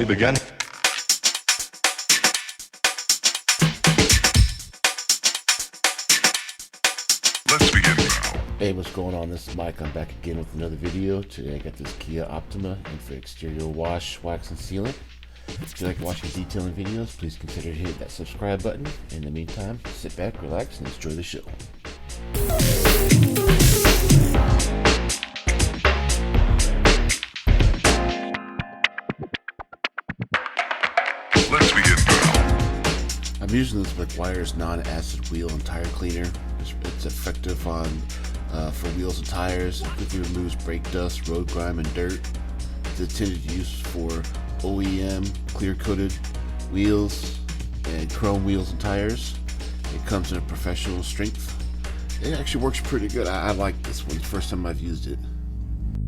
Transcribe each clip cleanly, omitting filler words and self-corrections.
we begin? Let's begin now. Hey, what's going on? This is Mike. I'm back again with another video. Today I got this Kia Optima in for exterior wash, wax, and sealant. If you like watching detailing videos, please consider hitting that subscribe button. In the meantime, sit back, relax, and enjoy the show. Let's begin now. I'm using this McGuire's non-acid wheel and tire cleaner. It's effective on for wheels and tires. It quickly removes brake dust, road grime, and dirt. It's intended use for OEM clear-coated wheels and chrome wheels and tires. It comes in a professional strength. It actually works pretty good. I like this one. First time I've used it.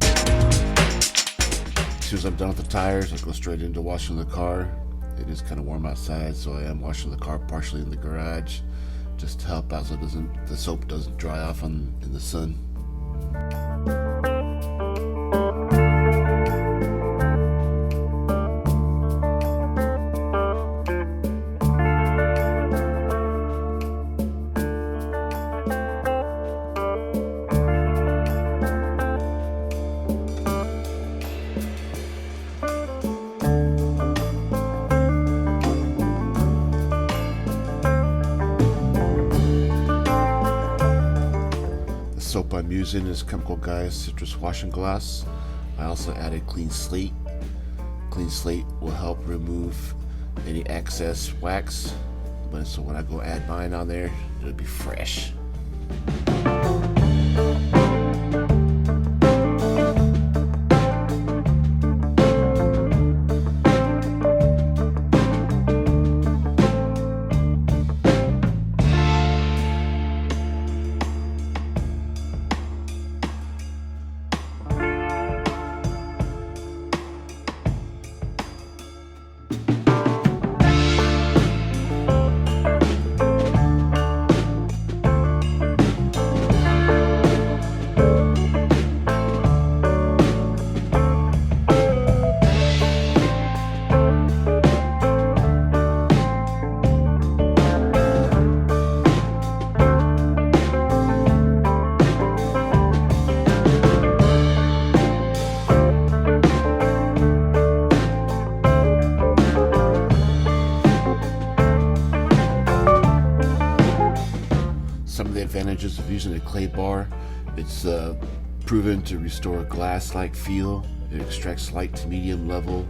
As soon as I'm done with the tires, I go straight into washing the car. It is kind of warm outside, so I am washing the car partially in the garage, just to help out so the soap doesn't dry off in the sun. Soap I'm using is Chemical Guys Citrus Washing Gloss. I also added Clean Slate. Clean Slate will help remove any excess wax, so when I go add mine on there, it'll be fresh. Some of the advantages of using a clay bar: it's proven to restore a glass-like feel. It extracts light to medium level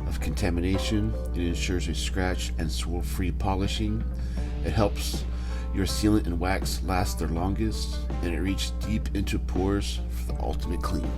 of contamination. It ensures a scratch and swirl-free polishing. It helps your sealant and wax last their longest, and it reaches deep into pores for the ultimate clean.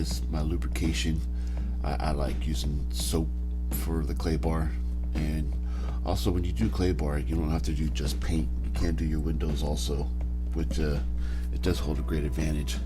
is my lubrication. I like using soap for the clay bar, and also when you do clay bar, you don't have to do just paint. You can do your windows also, which it does hold a great advantage.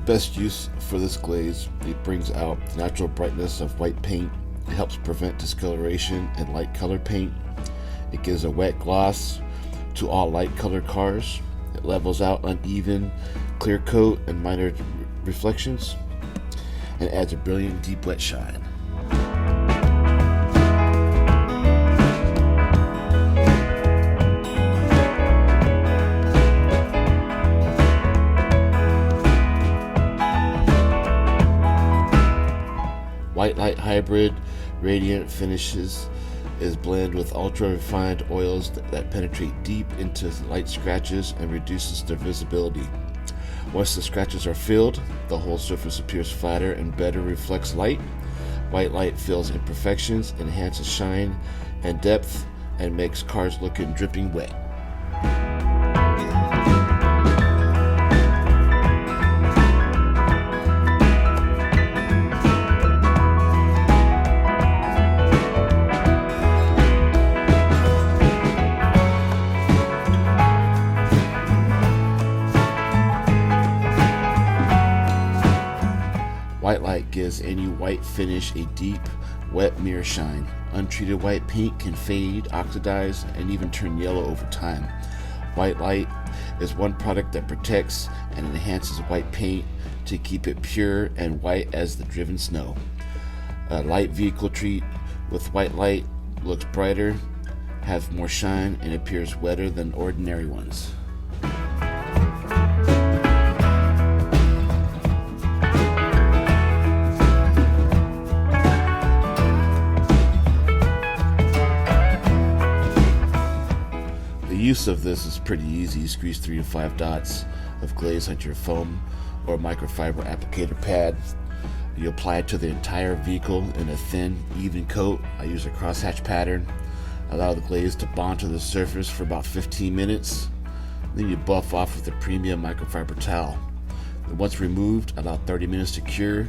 Best use for this glaze, it brings out the natural brightness of white paint. It helps prevent discoloration in light colored paint. It gives a wet gloss to all light colored cars. It levels out uneven clear coat and minor reflections, and adds a brilliant deep wet shine. White Light Hybrid Radiant Finishes is blended with ultra refined oils that penetrate deep into light scratches and reduces their visibility. Once the scratches are filled, the whole surface appears flatter and better reflects light. White Light fills imperfections, enhances shine and depth, and makes cars looking dripping wet. White Light gives any white finish a deep, wet mirror shine. Untreated white paint can fade, oxidize, and even turn yellow over time. White Light is one product that protects and enhances white paint to keep it pure and white as the driven snow. A light vehicle treat with White Light looks brighter, has more shine, and appears wetter than ordinary ones. The use of this is pretty easy. You squeeze 3 to 5 dots of glaze onto your foam or microfiber applicator pad. You apply it to the entire vehicle in a thin, even coat. I use a crosshatch pattern. Allow the glaze to bond to the surface for about 15 minutes. Then you buff off with a premium microfiber towel. And once removed, allow 30 minutes to cure,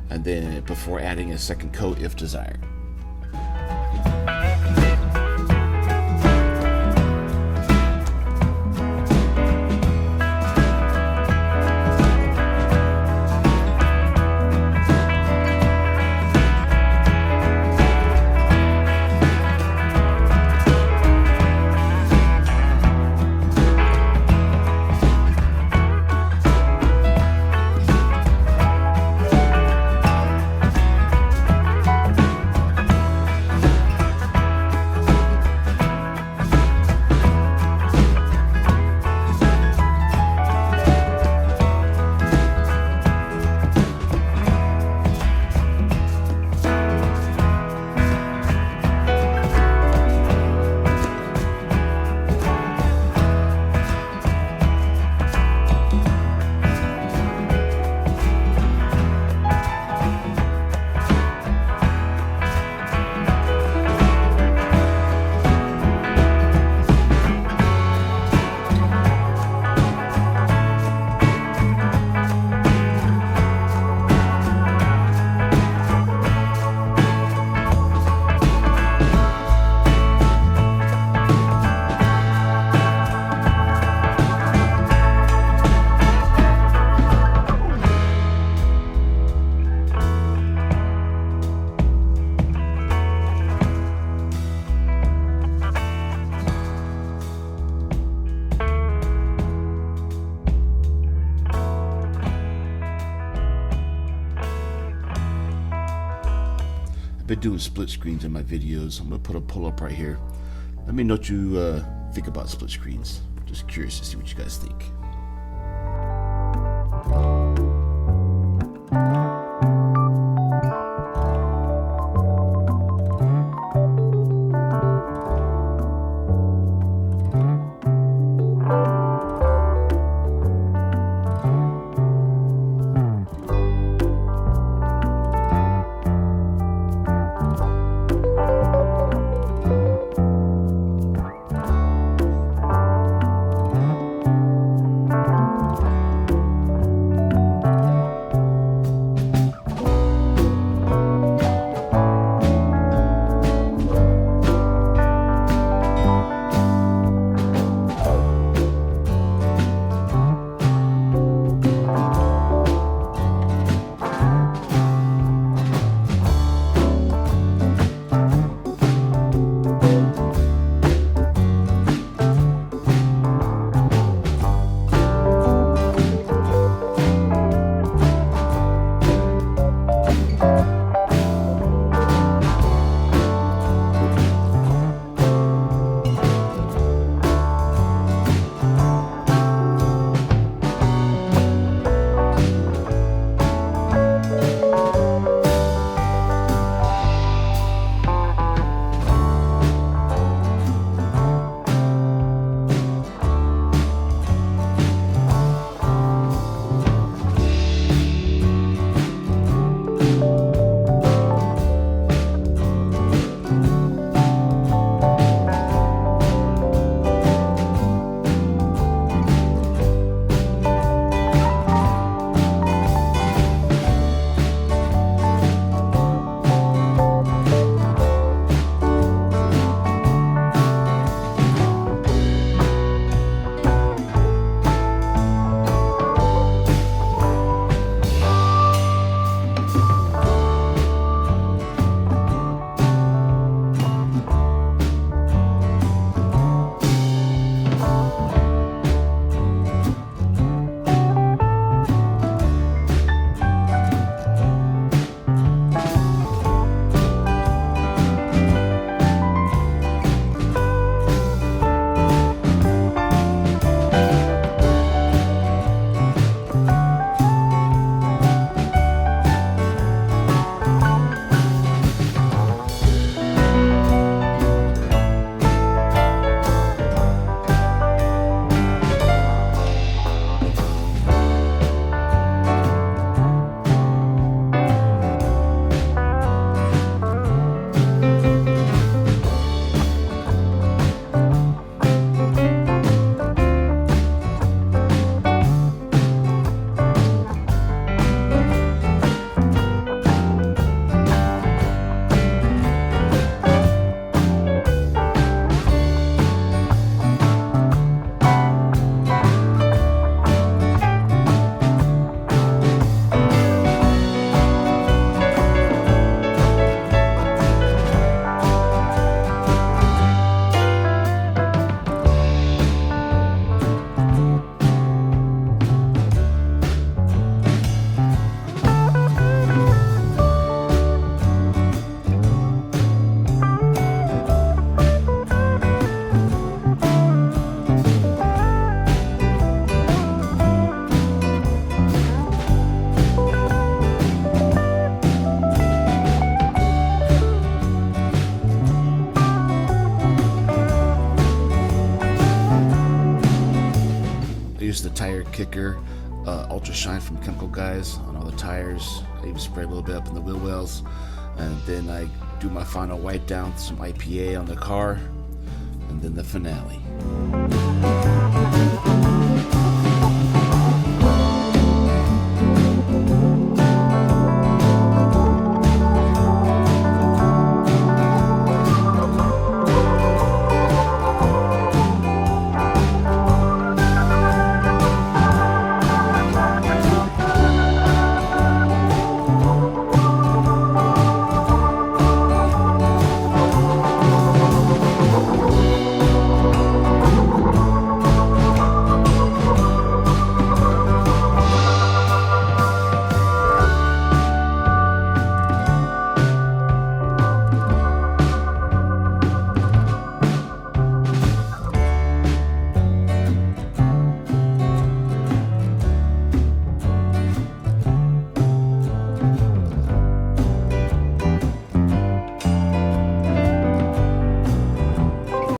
and then before adding a second coat if desired. I've been doing split screens in my videos. I'm gonna put a pull up right here. Let me know what you think about split screens. Just curious to see what you guys think. Use the tire kicker, Ultra Shine from Chemical Guys on all the tires. I even spray a little bit up in the wheel wells, and then I do my final wipe down with some IPA on the car, and then the finale.